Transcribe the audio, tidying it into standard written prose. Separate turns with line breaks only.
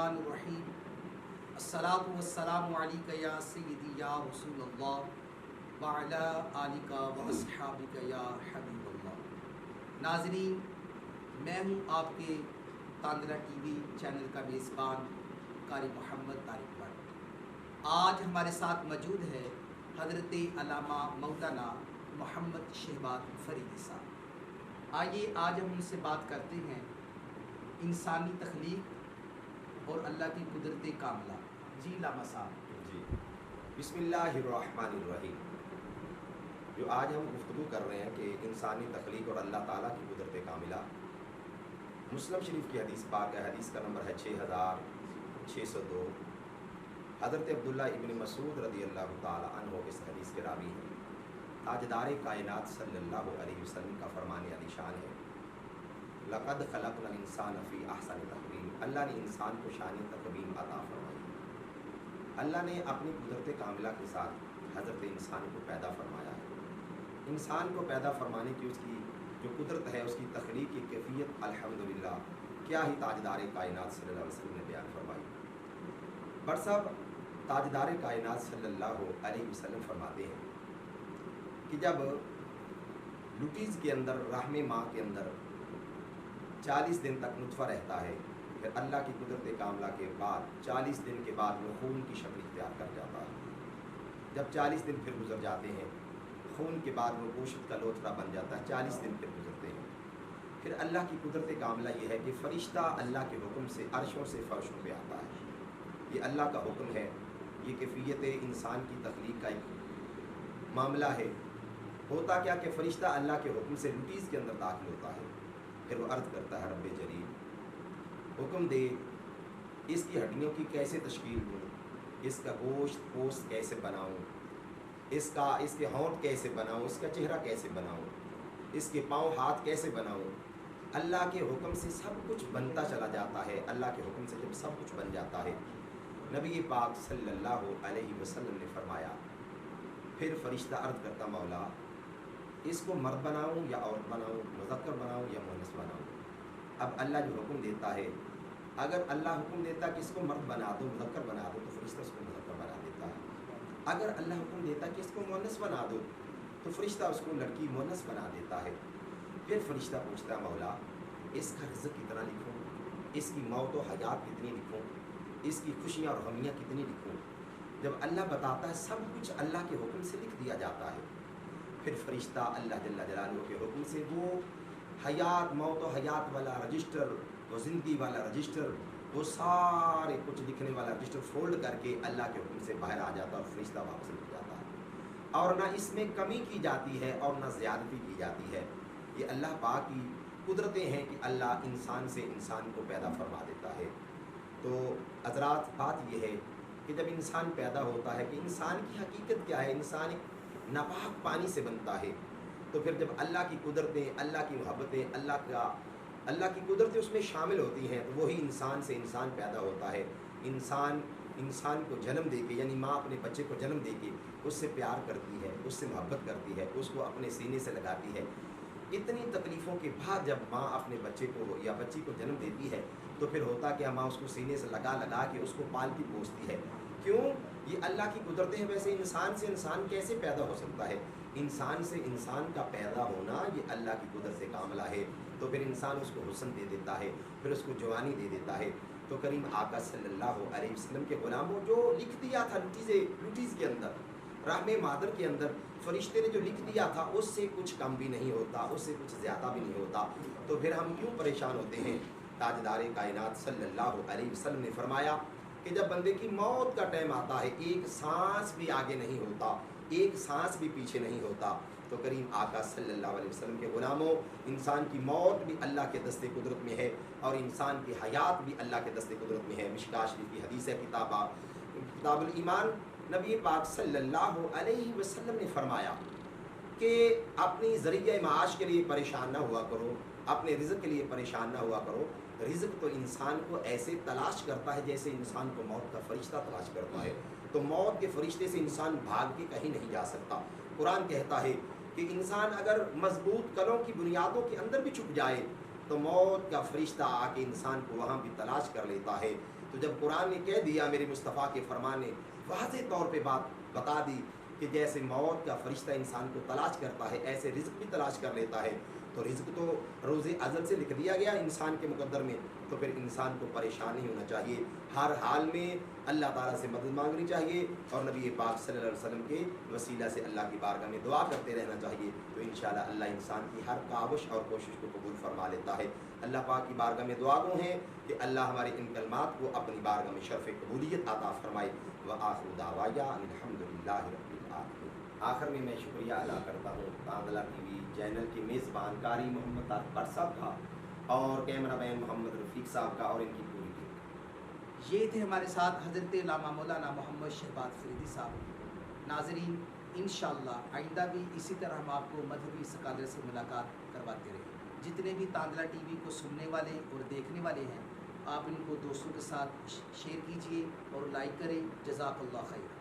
बिस्मिल्लाहिर्रहमानिर्रहीम। अस्सलातु वस्सलामु अलैका या सय्यदी या रसूल अल्लाह व अला आलिका व अस्हाबिका या हबीब अल्लाह। नाज़रीन, मैं हूँ आपके तांदरा टीवी चैनल का मेज़बान कारी मोहम्मद तारिक भट्ट। आज हमारे साथ मौजूद है हज़रत अल्लामा मौलाना मोहम्मद शहबाज फरीदी साहब। आइए आज हम उनसे बात करते हैं इंसानी तख्लीक और अल्लाह की कुदरत कामला। जी लामा साहब।
जी, बिस्मिल्लाहिर्रहमानिर्रहीम। जो आज हम गुफ्तगू कर रहे हैं कि इंसानी तख्लीक और अल्लाह ताला की कुदरत कामिला, मुस्लिम शरीफ की हदीस पाक है। हदीस का नंबर है 6602। हज़रत अब्दुल्ला इब्न मसूद रज़ी अल्लाह ताला अन्हु इस हदीस के रावी हैं। ताजदार कायनात सल्लल्लाहु अलैहि वसल्लम का फरमान अलीशान है, लक़द ख़लक़नल इंसान फ़ी अहसनि तक़वीम। अल्लाह ने इंसान को शान तक़वीम अता फरमाई। अल्लाह ने अपनी कुदरत कामिला के साथ हज़रत इंसान को पैदा फरमाया है। इंसान को पैदा फरमाने की उसकी जो कुदरत है, उसकी तख्लीक की कैफियत अल्हम्दुलिल्लाह क्या ही ताजदार कायनात सल्लल्लाहु अलैहि वसल्लम ने बयान फरमाई। बट साहब, ताजदार कायनात सल्लल्लाहु अलैहि वसल्लम फरमाते हैं कि जब लुटीज़ के अंदर, रहम माँ के अंदर 40 दिन तक नुतफ़ा रहता है, फिर अल्लाह की कुदरत कामला के बाद 40 दिन के बाद वो खून की शक्ल इख्तियार कर जाता है। जब 40 दिन फिर गुजर जाते हैं, खून के बाद वो गोश्त का लोथड़ा बन जाता है। 40 दिन फिर गुजरते हैं। फिर अल्लाह की कुदरत कामला ये है कि फ़रिश्ता अल्लाह के हुक्म से अर्शों से फ़र्शों पे आता है। ये अल्लाह का हुक्म है। ये कैफियत इंसान की तख्लीक का एक मामला है। होता क्या कि फ़रिश्ता अल्लाह के हुक्म से लुटीज़ के अंदर दाखिल होता है। फिर वो अर्ज़ करता है, रब्बे जलील, हुक्म दे, इसकी हड्डियों की कैसे तश्कील दूँ, इसका गोश्त पोस्ट कैसे बनाऊँ, इसके होंठ कैसे बनाऊँ, इसका चेहरा कैसे बनाऊँ, इसके पाँव हाथ कैसे बनाऊँ। अल्लाह के हुक्म से सब कुछ बनता चला जाता है। अल्लाह के हुक्म से जब सब कुछ बन जाता है, नबी पाक सल्लल्लाहु अलैहि वसल्लम ने फरमाया, फिर फ़रिश्ता अर्ज़ करता, मौला, इसको मर्द बनाऊँ या औरत बनाऊँ, मुज़क्कर बनाऊँ या मुअन्नस बनाऊँ। अब अल्लाह जो हुक्म देता है, अगर अल्लाह हुक्म देता कि इसको मर्द बना दो, मुज़क्कर बना दो, तो फ़रिश्ता उसको मुज़क्कर बना देता है। अगर अल्लाह हुक्म देता कि इसको मुअन्नस बना दो, तो फ़रिश्ता उसको लड़की मुअन्नस बना देता है। फिर फ़रिश्ता पूछता है, मौला, इसका रिज़्क़ कितना लिखूँ, इसकी मौत व हयात कितनी लिखूँ, इसकी खुशियाँ और गमियाँ कितनी लिखूँ। जब अल्लाह बताता है, सब कुछ अल्लाह के हुक्म से लिख दिया जाता है। फिर फ़रिश्ता अल्लाह जल्ल जलालहू के हुक्म से वो हयात, मौत व हयात वाला रजिस्टर, वो ज़िंदगी वाला रजिस्टर, वो सारे कुछ लिखने वाला रजिस्टर फोल्ड करके अल्लाह के हुक्म से बाहर आ जाता है और फ़रिश्ता वापस लिख जाता है। और ना इसमें कमी की जाती है और ना ज़्यादती की जाती है। ये अल्लाह पाक की कुदरतें हैं कि अल्लाह इंसान से इंसान को पैदा फरमा देता है। तो हज़रात, बात यह है कि जब इंसान पैदा होता है कि इंसान की हकीकत क्या है, इंसान एक नापाक पानी से बनता है। तो फिर जब अल्लाह की कुदरतें, अल्लाह की मोहब्बतें, अल्लाह की कुदरतें उसमें शामिल होती हैं, तो वही इंसान से इंसान पैदा होता है। इंसान को जन्म देके, यानी माँ अपने बच्चे को जन्म देके उससे प्यार करती है, उससे मोहब्बत करती है, उसको अपने सीने से लगाती है। इतनी तकलीफ़ों के बाद जब माँ अपने बच्चे को या बच्ची को जन्म देती है, तो फिर होता क्या, माँ उसको सीने से लगा के उसको पालती पोसती है। क्यों? ये अल्लाह की कुदरतें हैं। वैसे इंसान से इंसान कैसे पैदा हो सकता है? इंसान से इंसान का पैदा होना ये अल्लाह की कुदरत कामला है। तो फिर इंसान उसको हुस्न दे देता है, फिर उसको जवानी दे देता है। तो करीम आका सल्लल्लाहु अलैहि वसल्लम के गुलामों जो लिख दिया था लुटीज़ के अंदर, रहम मादर के अंदर, फ़रिश्ते ने जो लिख दिया था, उससे कुछ कम भी नहीं होता, उससे कुछ ज़्यादा भी नहीं होता। तो फिर हम क्यों परेशान होते हैं? ताजदार कायनात सल्लल्लाहु अलैहि वसल्लम ने फरमाया कि जब बंदे की मौत का टाइम आता है, एक सांस भी आगे नहीं होता, एक सांस भी पीछे नहीं होता, तो करीम आका सल्लल्लाहु अलैहि वसल्लम के गुलामों, इंसान की मौत भी अल्लाह के दस्ते कुदरत में है और इंसान की हयात भी अल्लाह के दस्ते कुदरत में है। मिशकाह शरीफ की हदीस है, किताबुल ईमान, नबी पाक सल्लल्लाहु अलैहि वसल्लम ने फरमाया कि अपनी ज़रिया माश के लिए परेशान ना हुआ करो, अपने रिज़्क़ के लिए परेशान ना हुआ करो। रिज़्क़ तो इंसान को ऐसे तलाश करता है जैसे इंसान को मौत का फ़रिश्ता तलाश करता है। तो मौत के फ़रिश्ते से इंसान भाग के कहीं नहीं जा सकता। कुरान कहता है कि इंसान अगर मजबूत कलों की बुनियादों के अंदर भी छुप जाए, तो मौत का फरिश्ता आके इंसान को वहाँ भी तलाश कर लेता है। تو جب قرآن نے کہہ دیا، میرے مصطفیٰ کے فرمان نے واضح طور پہ بات بتا دی کہ جیسے موت کا فرشتہ انسان کو تلاش کرتا ہے ایسے رزق بھی تلاش کر لیتا ہے، تو رزق تو روز ازل سے لکھ دیا گیا انسان کے مقدر میں، تو پھر انسان کو پریشان نہیں ہونا چاہیے، ہر حال میں اللہ تعالیٰ سے مدد مانگنی چاہیے اور نبی پاک صلی اللہ علیہ وسلم کے وسیلہ سے اللہ کی بارگاہ میں دعا کرتے رہنا چاہیے، تو انشاءاللہ اللہ انسان کی ہر کاوش اور کوشش کو قبول فرما لیتا ہے۔ اللہ پاک کی بارگاہ میں دعا گو ہیں کہ اللہ ہمارے ان کلمات کو اپنی بارگاہ میں شرف قبولیت عطا فرمائے۔ وآخر دعوایا الحمدللہ رب العالمین۔ آخر میں شکریہ ادا کرتا ہوں تاندلہ ٹی وی چینل کے میزبان قاری محمد طارق بٹ صاحب کا اور کیمرہ مین محمد رفیق صاحب کا اور ان کی پوری ٹیم۔
یہ تھے ہمارے ساتھ حضرت علامہ مولانا محمد شہباز فریدی صاحب۔ ناظرین انشاءاللہ آئندہ بھی اسی طرح ہم آپ کو مذہبی اسکالر سے ملاقات کرواتے رہیں۔ جتنے بھی تاندلہ ٹی وی کو سننے والے اور دیکھنے والے ہیں، آپ ان کو دوستوں کے ساتھ شیئر کیجئے اور لائک کریں۔ جزاک اللہ خیر۔